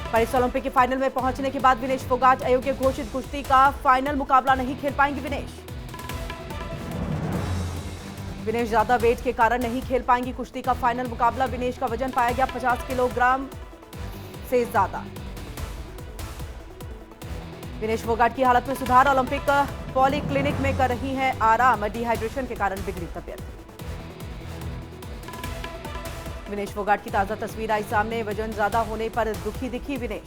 Paris Olympic के final में पहुंचने के बाद विनेश फोगाट अयोग्य घोषित। कुश्ती का फाइनल मुकाबला नहीं खेल पाएंगे विनेश ज्यादा वेट के कारण नहीं खेल पाएंगी कुश्ती का फाइनल मुकाबला। विनेश का वजन पाया गया 50 किलोग्राम से ज्यादा। विनेश फोगाट की हालत में सुधार। ओलंपिक पॉलीक्लिनिक में कर रही हैं आराम। डिहाइड्रेशन के कारण बिगड़ी तबीयत। विनेश फोगाट की ताजा तस्वीर आई सामने। वजन ज्यादा होने पर दुखी दिखी विनेश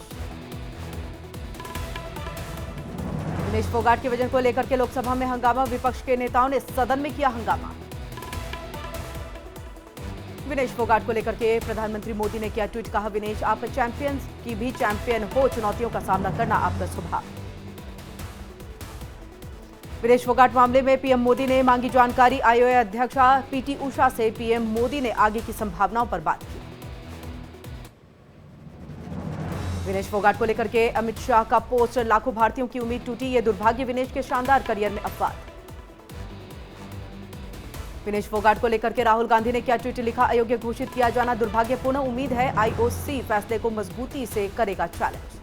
फोगाट के वजन को लेकर के लोकसभा में हंगामा। विपक्ष के नेताओं ने सदन में किया हंगामा। विनेश फोगाट को लेकर के प्रधानमंत्री मोदी ने किया ट्वीट। कहा, विनेश आप चैंपियंस की भी चैंपियन हो। चुनौतियों का सामना करना आपका स्वभाव। विनेश फोगाट मामले में पीएम मोदी ने मांगी जानकारी। आईओए अध्यक्षा पीटी उषा से पीएम मोदी ने आगे की संभावनाओं पर बात की। विनेश फोगाट को लेकर के अमित शाह का पोस्ट। लाखों भारतीयों की उम्मीद टूटी। ये दुर्भाग्य विनेश के शानदार करियर में अपवाद। विनेश फोगाट को लेकर के राहुल गांधी ने क्या ट्वीट लिखा। अयोग्य घोषित किया जाना दुर्भाग्यपूर्ण। उम्मीद है आईओसी फैसले को मजबूती से करेगा चैलेंज।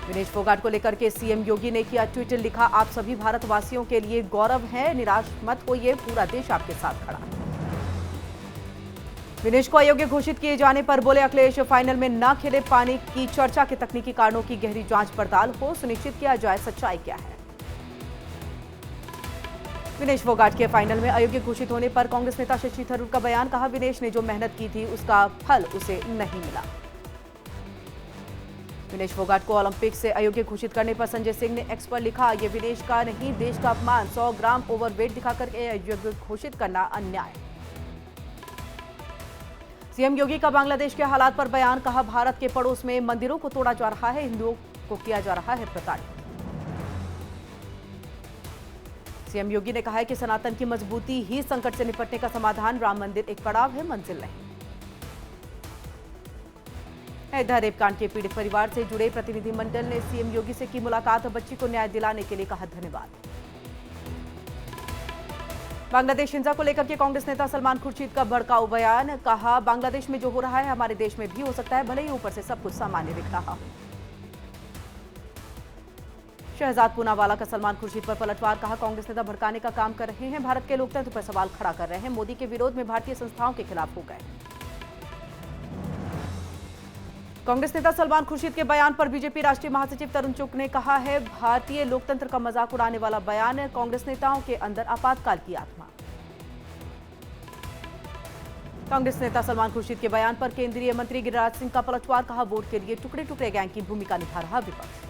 विनेश फोगाट को लेकर के सीएम योगी ने किया ट्वीट लिखा। आप सभी भारतवासियों के लिए गौरव है। निराश मत होइए, पूरा देश आपके साथ खड़ा। विनेश को अयोग्य घोषित किए जाने पर बोले अखिलेश, फाइनल में न खेले पाने की चर्चा के तकनीकी कारणों की गहरी जांच पड़ताल हो। सुनिश्चित किया जाए सच्चाई क्या है। विनेश फोगाट के फाइनल में अयोग्य घोषित होने पर कांग्रेस नेता शशि थरूर का बयान। कहा, विनेश ने जो मेहनत की थी उसका फल उसे नहीं मिला। विनेश फोगाट को ओलंपिक से अयोग्य घोषित करने पर संजय सिंह ने एक्स पर लिखा, ये विनेश का नहीं देश का अपमान। 100 ग्राम ओवरवेट दिखाकर अयोग्य घोषित करना अन्याय। सीएम योगी का बांग्लादेश के हालात पर बयान। कहा, भारत के पड़ोस में मंदिरों को तोड़ा जा रहा है, हिंदुओं को किया जा रहा है प्रताड़ित। सीएम योगी ने कहा है कि सनातन की मजबूती ही संकट से निपटने का समाधान। राम मंदिर एक पड़ाव है, मंजिल नहीं। अयोध्या रेपकांड के पीड़ित परिवार से जुड़े प्रतिनिधिमंडल ने सीएम योगी से की मुलाकात। बच्ची को न्याय दिलाने के लिए कहा धन्यवाद। बांग्लादेश हिंसा को लेकर के कांग्रेस नेता सलमान खुर्शीद का भड़काऊ बयान। कहा, बांग्लादेश में जो हो रहा है हमारे देश में भी हो सकता है, भले ही ऊपर से सब कुछ सामान्य दिख रहा हो। शहजाद पूनावाला का सलमान खुर्शीद पर पलटवार। कहा, कांग्रेस नेता भड़काने का काम कर रहे हैं, भारत के लोकतंत्र पर सवाल खड़ा कर रहे हैं, मोदी के विरोध में भारतीय संस्थाओं के खिलाफ हो गए। कांग्रेस नेता सलमान खुर्शीद के बयान पर बीजेपी राष्ट्रीय महासचिव तरुण चुग ने कहा है, भारतीय लोकतंत्र का मजाक उड़ाने वाला बयान है। कांग्रेस नेताओं के अंदर आपातकाल की आत्मा। कांग्रेस नेता सलमान खुर्शीद के बयान पर केंद्रीय मंत्री गिरिराज सिंह का पलटवार। कहा, वोट के लिए टुकड़े टुकड़े गैंग की भूमिका निभा रहा विपक्ष।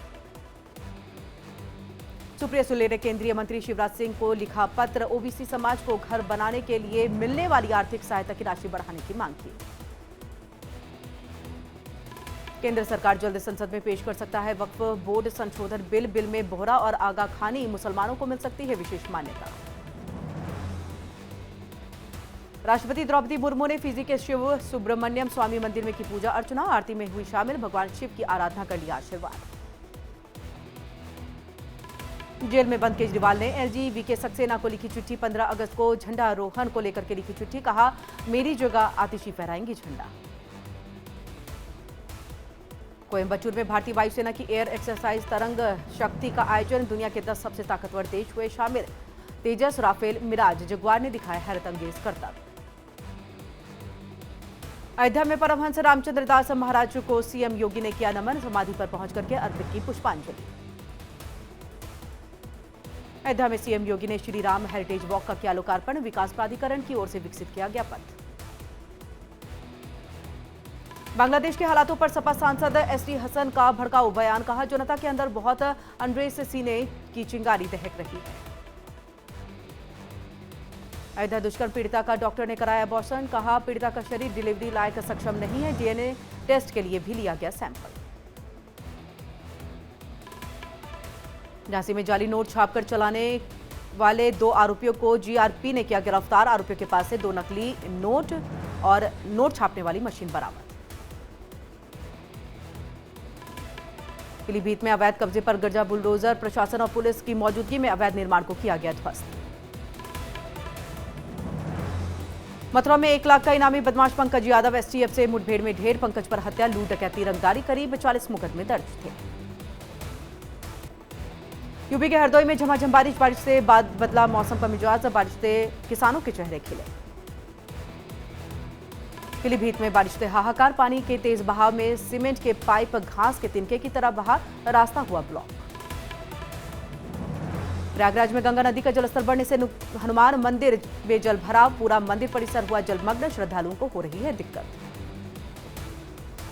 सुप्रिया सुले ने केंद्रीय मंत्री शिवराज सिंह को लिखा पत्र। ओबीसी समाज को घर बनाने के लिए मिलने वाली आर्थिक सहायता की राशि बढ़ाने की मांग की। केंद्र सरकार जल्द संसद में पेश कर सकता है वक्फ बोर्ड संशोधन बिल। बिल में बोहरा और आगा खानी मुसलमानों को मिल सकती है विशेष मान्यता। राष्ट्रपति द्रौपदी मुर्मू ने फिजी के शिव सुब्रमण्यम स्वामी मंदिर में की पूजा अर्चना। आरती में हुई शामिल। भगवान शिव की आराधना कर लिया आशीर्वाद। जेल में बंद केजरीवाल ने एलजी वीके सक्सेना को लिखी चिट्ठी। 15 अगस्त को झंडारोहण को लेकर के लिखी चिट्ठी। कहा, मेरी जगह आतिशी फहराएंगी झंडा। कोयंबटूर में भारतीय वायुसेना की एयर एक्सरसाइज तरंग शक्ति का आयोजन। दुनिया के 10 सबसे ताकतवर देश हुए शामिल। तेजस, राफेल, मिराज, जगुआर ने दिखाया हैरतअंगेज करतब। अयोध्या में परमहंस रामचंद्र दास महाराज को सीएम योगी ने किया नमन। समाधि पर पहुंच करके अर्पित की पुष्पांजलि। अयोध्या में सीएम योगी ने श्री राम हेरिटेज वॉक का किया लोकार्पण। विकास प्राधिकरण की ओर से विकसित किया गया पथ। बांग्लादेश के हालातों पर सपा सांसद एसटी हसन का भड़काऊ बयान। कहा, जनता के अंदर बहुत अनरेस सीने की चिंगारी दहक रही है। अयोध्या दुष्कर्म पीड़िता का डॉक्टर ने कराया अबॉर्शन। कहा, पीड़िता का शरीर डिलीवरी लायक सक्षम नहीं है। डीएनए टेस्ट के लिए भी लिया गया सैंपल। झांसी में जाली नोट छापकर चलाने वाले 2 आरोपियों को जीआरपी ने किया गिरफ्तार। आरोपियों के पास से 2 नकली नोट और नोट छापने वाली मशीन बरामद। पीलीभीत में अवैध कब्जे पर गर्जा बुलडोजर। प्रशासन और पुलिस की मौजूदगी में अवैध निर्माण को किया गया ध्वस्त। मथुरा में 1 लाख का इनामी बदमाश पंकज यादव एसटीएफ से मुठभेड़ में ढेर, पंकज पर हत्या, लूट, डकैती, रंगदारी, करीब 40 मुकदमे दर्ज थे। यूपी के हरदोई में झमाझम बारिश से बाद बदला मौसम का मिजाज, बारिश से किसानों के चेहरे खिले। पीलीभीत में बारिश से हाहाकार, पानी के तेज बहाव में सीमेंट के पाइप घास के तिनके की तरह बहा, रास्ता हुआ ब्लॉक। प्रयागराज में गंगा नदी का जलस्तर बढ़ने से हनुमान मंदिर में जल भराव, पूरा मंदिर परिसर हुआ जलमग्न, श्रद्धालुओं को हो रही है दिक्कत।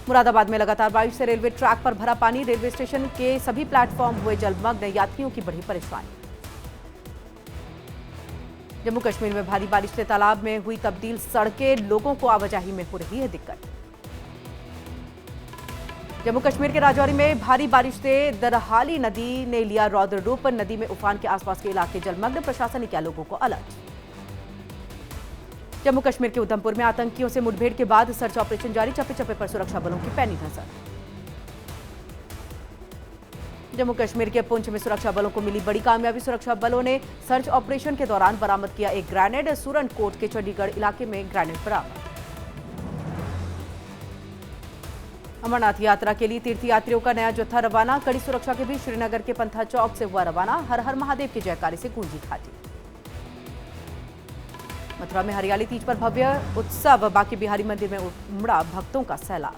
मुरादाबाद में लगातार बारिश से रेलवे ट्रैक पर भरा पानी, रेलवे स्टेशन के सभी प्लेटफॉर्म हुए जलमग्न, यात्रियों की बढ़ी परेशानी। जम्मू कश्मीर में भारी बारिश से तालाब में हुई तब्दील सड़कें, लोगों को आवाजाही में हो रही है दिक्कत। जम्मू कश्मीर के राजौरी में भारी बारिश से दरहाली नदी ने लिया रौद्र रूप, नदी में उफान के आसपास के इलाके जलमग्न, प्रशासन ने किया लोगों को अलर्ट। जम्मू कश्मीर के उधमपुर में आतंकियों से मुठभेड़ के बाद सर्च ऑपरेशन जारी, चप्पे चप्पे पर सुरक्षा बलों की पैनी नजर। जम्मू कश्मीर के पुंछ में सुरक्षा बलों को मिली बड़ी कामयाबी, सुरक्षा बलों ने सर्च ऑपरेशन के दौरान बरामद किया एक ग्रेनेड, सूरनकोट के चंडीगढ़ इलाके में ग्रेनेड बरामद। अमरनाथ यात्रा के लिए तीर्थयात्रियों का नया जत्था रवाना, कड़ी सुरक्षा के बीच श्रीनगर के पंथा चौक से हुआ रवाना, हर हर महादेव की जयकारे से गूंजी घाटी। मथुरा में हरियाली तीज पर भव्य उत्सव, बांके बिहारी मंदिर में उमड़ा भक्तों का सैलाब।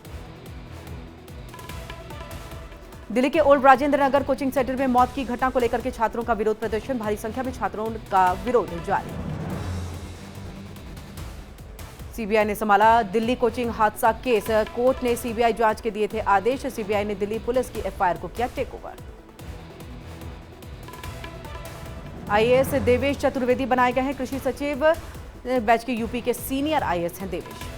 दिल्ली के old Rajendra Nagar coaching centre में मौत की घटना को लेकर के छात्रों का विरोध प्रदर्शन, भारी संख्या में छात्रों का विरोध जारी। सीबीआई ने संभाला दिल्ली कोचिंग हादसा केस, कोर्ट ने सीबीआई जांच के दिए थे आदेश, सीबीआई ने दिल्ली पुलिस की एफआईआर को किया take over. IAS Devesh Chaturvedi बनाए गए हैं कृषि सचिव, बैच के यूपी के सीनियर आईएएस हैं देवेश।